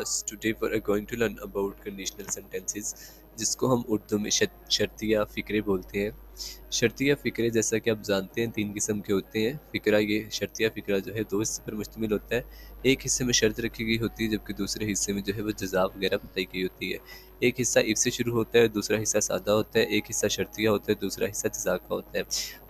Viewers, today we are going to learn about conditional sentences, जिसको हम उर्दू में शर्तिया फ़िक्रे बोलते हैं। शर्तिया फ़िक्रे जैसा कि आप जानते हैं 3 किस्म के होते हैं। फ़िक्रा ये शर्तिया फ़िक्रा जो है 2 हिस्से पर मुश्तमिल होता है। एक हिस्से में शर्त रखी गई होती है, जबकि दूसरे हिस्से में जो है वो जज़ा वगैरह बताई गई होती है। एक हिस्सा इफ से शुरू होता है, दूसरा हिस्सा सादा होता है, एक हिस्सा शर्तिया होता है, दूसरा हिस्सा जज़ा का होता है।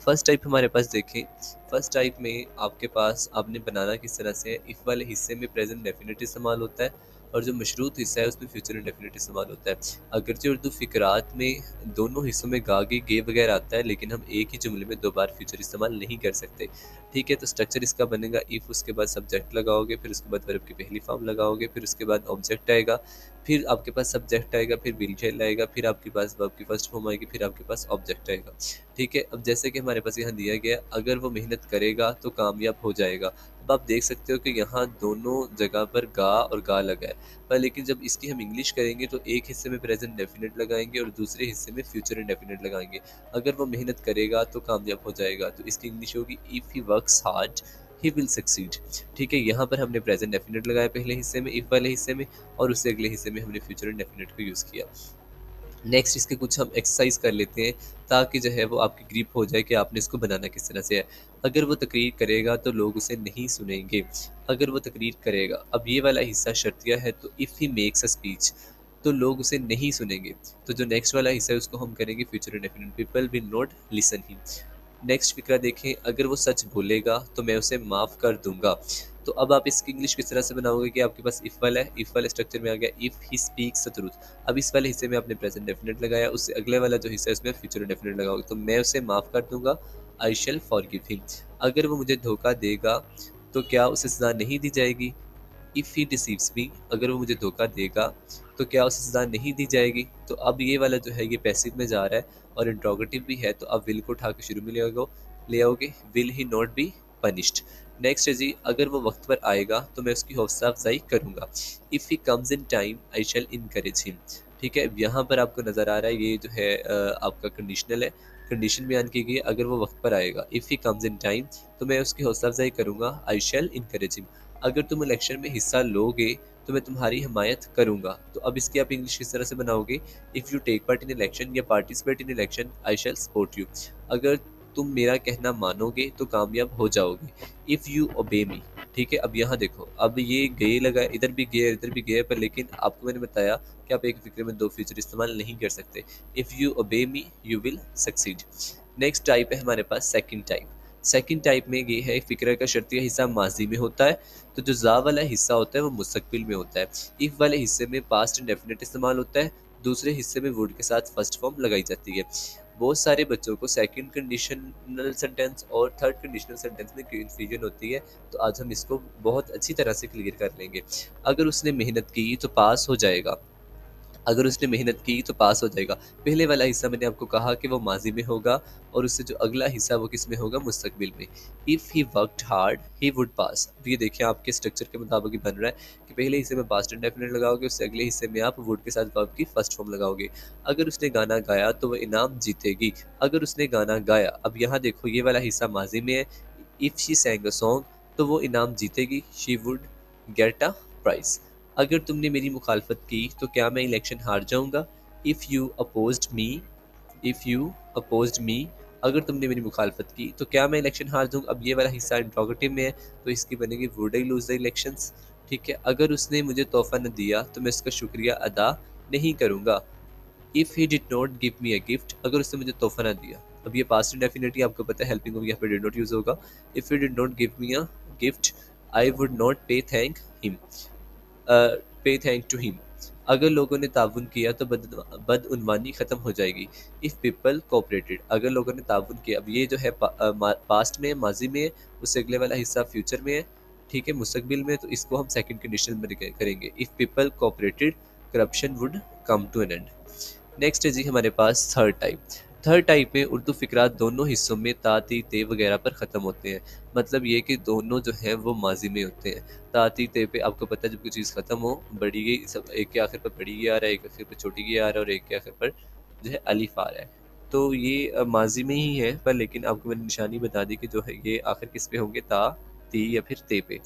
फर्स्ट टाइप हमारे पास देखें, फर्स्ट टाइप में आपके पास आपने बनाना किस तरह से है, इफ़ वाले हिस्से में प्रेजेंट डेफिनेट इस्तेमाल होता है और जो मशरूत हिस्सा है उसमें फ्यूचर इंडेफिनिट इस्तेमाल होता है। अगरचे उर्दू फ़िक़रात में दोनों हिस्सों में गा गे गे वगैरह आता है, लेकिन हम एक ही जुमले में 2 बार फ्यूचर इस्तेमाल नहीं कर सकते। ठीक है, तो स्ट्रक्चर इसका बनेगा इफ़, उसके बाद सब्जेक्ट लगाओगे, फिर उसके बाद वर्ब की पहली फॉर्म लगाओगे, फिर उसके बाद ऑब्जेक्ट आएगा, फिर आपके पास सब्जेक्ट आएगा, फिर विल शैल आएगा, फिर आपके पास वर्ब की फर्स्ट फॉर्म आएगी, फिर आपके पास ऑब्जेक्ट आएगा। ठीक है, अब जैसे कि हमारे पास यहाँ दिया गया, अगर वो मेहनत करेगा तो कामयाब हो जाएगा। अब आप देख सकते हो कि यहाँ दोनों जगह पर गा और गा लगा है, पर लेकिन जब इसकी हम इंग्लिश करेंगे तो एक हिस्से में प्रेजेंट डेफिनेट लगाएंगे और दूसरे हिस्से में फ्यूचर इंडेफिनेट लगाएंगे। अगर वो मेहनत करेगा तो कामयाब हो जाएगा, तो इसकी इंग्लिश होगी if he works hard he will succeed. ठीक है, यहाँ पर हमने प्रेजेंट डेफिनेट लगाया पहले हिस्से में, इफ़ वाले हिस्से में, और उससे अगले हिस्से में हमने फ्यूचर इंडेफिनेट को यूज़ किया। नेक्स्ट इसके कुछ हम एक्सरसाइज कर लेते हैं, ताकि जो है वो आपकी ग्रिप हो जाए कि आपने इसको बनाना किस तरह से है। अगर वो तकरीर करेगा तो लोग उसे नहीं सुनेंगे। अगर वो तकरीर करेगा, अब ये वाला हिस्सा शर्तिया है, तो if he makes a speech, तो लोग उसे नहीं सुनेंगे। तो जो नेक्स्ट वाला हिस्सा है उसको हम करेंगे future indefinite, people will not listen him. Next फिक्रा देखें, अगर वो सच बोलेगा तो मैं उसे माफ़ कर दूंगा। तो अब आप इसकी इंग्लिश किस तरह से बनाओगे कि आपके पास इफ़ वाला है, इफ़ वाले स्ट्रक्चर में आ गया if he speaks the truth. अब इस वाले हिस्से में आपने प्रेजेंट डेफिनेट लगाया, उससे अगले वाला जो हिस्सा है उसमें फ्यूचर डेफिनेट लगाओगे, तो मैं उसे माफ़ कर दूंगा, आई शैल फॉरगिव हिम। अगर वो मुझे धोखा देगा तो क्या उसे सज़ा नहीं दी जाएगी, इफ़ ही डिसीव्स मी, अगर वो मुझे धोखा देगा तो क्या उसे सज़ा नहीं दी जाएगी। तो अब ये वाला जो है ये पैसिव में जा रहा है और इंट्रोगेटिव भी है, तो अब विल को उठा के शुरू में ले आओगे, will he not be punished. Next है जी, अगर वो वक्त पर आएगा तो मैं उसकी हौसला अफजाई करूंगा, if he comes in time I shall encourage him. ठीक है, यहाँ पर आपको नज़र आ रहा है ये जो है आपका कंडीशनल है, कंडीशन बयान की गई है, अगर वो वक्त पर आएगा, if he comes in time, तो मैं उसकी हौसला अफजाई करूंगा, आई शैल इनकरेज हिम। अगर तुम इलेक्शन में हिस्सा लोगे तो मैं तुम्हारी हिमायत करूंगा। तो अब इसकी आप इंग्लिश किस तरह से बनाओगे, if you take part in election या participate in election I shall support you. अगर तुम मेरा कहना मानोगे तो कामयाब हो जाओगे, इफ़ यू ओबे मी। ठीक है, अब यहाँ देखो, अब ये गे लगा है, इधर भी गे है, इधर भी गे है, पर लेकिन आपको मैंने बताया कि आप एक फिक्रे में 2 फीचर इस्तेमाल नहीं कर सकते। If you obey me you will succeed. Next type है हमारे पास सेकंड टाइप। सेकंड टाइप में ये है, फ़िक्रा का शर्तिया हिस्सा माजी में होता है, तो जो ज़ा वाला हिस्सा होता है वो मुस्तकबिल में होता है। इफ़ वाले हिस्से में पास्ट इंडेफिनिट इस्तेमाल होता है, दूसरे हिस्से में वुड के साथ फर्स्ट फॉर्म लगाई जाती है। बहुत सारे बच्चों को सेकंड कंडीशनल सेंटेंस और थर्ड कंडीशनल सेंटेंस में कन्फ्यूजन होती है, तो आज हम इसको बहुत अच्छी तरह से क्लियर कर लेंगे। अगर उसने मेहनत की तो पास हो जाएगा, अगर उसने मेहनत की तो पास हो जाएगा। पहले वाला हिस्सा मैंने आपको कहा कि वो माज़ी में होगा, और उससे जो अगला हिस्सा वो किस में होगा, मुस्तकबिल में। If he worked hard he would पास। अब ये देखिए आपके स्ट्रक्चर के मुताबिक ही बन रहा है कि पहले हिस्से में पास्ट इंडेफिनिट लगाओगे, उससे अगले हिस्से में आप वुड के साथ वर्ब की फर्स्ट फॉर्म लगाओगे। अगर उसने गाना गाया तो वह इनाम जीतेगी। अगर उसने गाना गाया, अब यहाँ देखो ये वाला हिस्सा माज़ी में है, इफ़ शी सैंग अ सॉन्ग, तो वो इनाम जीतेगी, she would get a price. अगर तुमने मेरी मुखालफत की तो क्या मैं इलेक्शन हार जाऊंगा, if you opposed me, if you opposed me, अगर तुमने मेरी मुखालफत की तो क्या मैं इलेक्शन हार जाऊंगा। अब ये वाला हिस्सा इंट्रोगेटिव में है, तो इसकी बनेगी would I lose the elections. ठीक है, अगर उसने मुझे तोहफा न दिया तो मैं उसका शुक्रिया अदा नहीं करूंगा, if he did not give me a gift, अगर उसने मुझे तोहफा ना दिया। अब ये पास्ट इंडेफिनिटली आपको पता है हेल्पिंग होगी, यहाँ पे डिड नॉट यूज होगा। If he did not give me a gift I would not पे थैंक हिम, पे थैंक टू हिम। अगर लोगों ने ताउन किया तो बदउनवानी ख़त्म हो जाएगी, इफ़ पीपल कोऑपरेटेड, अगर लोगों ने ताउन किया। अब ये जो है पास्ट में है, माजी में है, उससे अगले वाला हिस्सा फ्यूचर में है। ठीक है, मुस्तकबिल में, तो इसको हम सेकंड कंडीशन में करेंगे, if people cooperated corruption would come to an end. Next है जी हमारे पास थर्ड टाइप। थर्ड टाइप में उर्दू फ़िक्रात दोनों हिस्सों में ता ती ते वगैरह पर ख़त्म होते हैं। मतलब ये कि दोनों जो हैं वो माजी में होते हैं। ता ती ते पे आपको पता है जब कोई चीज़ ख़त्म हो, बड़ी गई, सब एक के आखिर पर बड़ी ये आ रहा है, एक आखिर पर छोटी ये आ रहा है, और एक के आखिर पर जो है अलिफ आ रहा है। तो ये माजी में ही है, पर लेकिन आपको मैंने निशानी बता दी कि जो है ये आखिर किस पे होंगे, ता ती या फिर ते पे।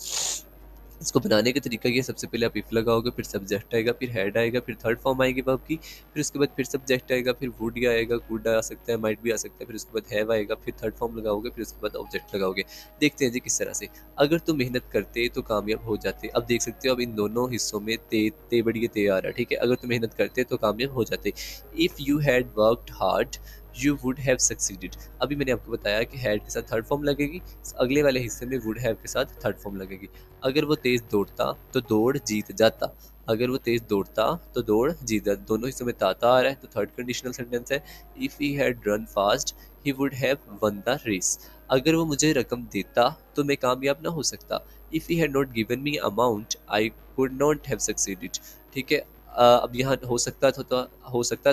इसको बनाने का तरीका ये है, सबसे पहले आप इफ लगाओगे, फिर सब्जेक्ट आएगा, फिर हेड आएगा, फिर थर्ड फॉर्म आएगी वर्ब की, फिर उसके बाद फिर सब्जेक्ट आएगा, फिर वुड आएगा, कुड आ सकता है, माइट भी आ सकता है, फिर उसके बाद हैव आएगा, फिर थर्ड फॉर्म लगाओगे, फिर उसके बाद ऑब्जेक्ट लगाओगे। देखते हैं जी किस तरह से। अगर तुम मेहनत करते तो कामयाब हो जाते। अब देख सकते हो, अब इन दोनों हिस्सों में ते बड़ी ते आ रहा है, ठीक है। अगर तुम मेहनत करते तो कामयाब हो जाते। If you had worked hard you would have succeeded. अभी मैंने आपको बताया कि हैड के साथ थर्ड फॉर्म लगेगी, अगले वाले हिस्से में वुड हैव के साथ थर्ड फॉर्म लगेगी। अगर वो तेज दौड़ता तो दौड़ जीत जाता। अगर वो तेज दौड़ता तो दौड़ जीत जाता। दोनों हिस्सों में ताता आ रहा है, तो थर्ड कंडीशनल सेंटेंस है। If he had run fast he would have won the race. अगर वो मुझे रकम देता तो मैं कामयाब ना हो सकता। If he had not given me amount I could not have succeeded. ठीक है। अब यहाँ हो सकता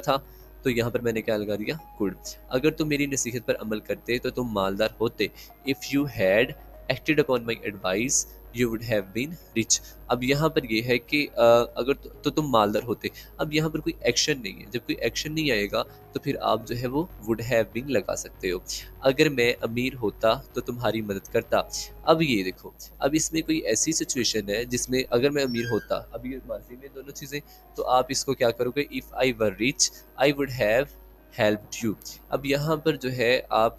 था, तो यहाँ पर मैंने क्या लगा दिया, कुड। अगर तुम मेरी नसीहत पर अमल करते तो तुम मालदार होते। If you had acted upon my advice you would have been rich. अब यहाँ पर ये है कि अगर तो तुम मालदार होते। अब यहाँ पर कोई एक्शन नहीं है, जब कोई एक्शन नहीं आएगा तो फिर आप जो है वो वुड हैव बीन लगा सकते हो। अगर मैं अमीर होता तो तुम्हारी मदद करता। अब ये देखो, अब इसमें कोई ऐसी सिचुएशन है जिसमें अगर मैं अमीर होता, अब ये माजी में दोनों चीज़ें, तो आप इसको क्या करोगे, if I were rich I would have helped you. अब यहाँ पर जो है आप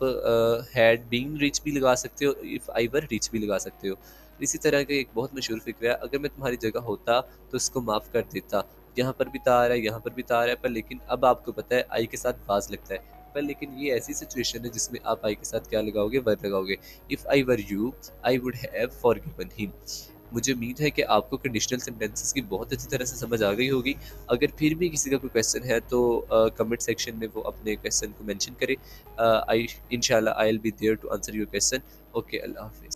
हैड बीइंग रिच भी लगा सकते हो, इफ़ आई वर रिच भी लगा सकते हो। इसी तरह का एक बहुत मशहूर फ़िक्र है, अगर मैं तुम्हारी जगह होता तो इसको माफ़ कर देता। यहाँ पर भी ता आ रहा है, यहाँ पर भी ता आ रहा है, पर लेकिन अब आपको पता है आई के साथ वाज़ लगता है। पर लेकिन ये ऐसी सिचुएशन है जिसमें आप आई के साथ क्या लगाओगे, वर लगाओगे। If I were you I would have forgiven him. मुझे उम्मीद है कि आपको कंडीशनल सेंटेंसेस की बहुत अच्छी तरह से समझ आ गई होगी। अगर फिर भी किसी का कोई क्वेश्चन है तो कमेंट सेक्शन में वो अपने क्वेश्चन को मेंशन करे। आई इंशाल्लाह I will be there to answer your question. Okay, अल्लाह हाफ़िज़।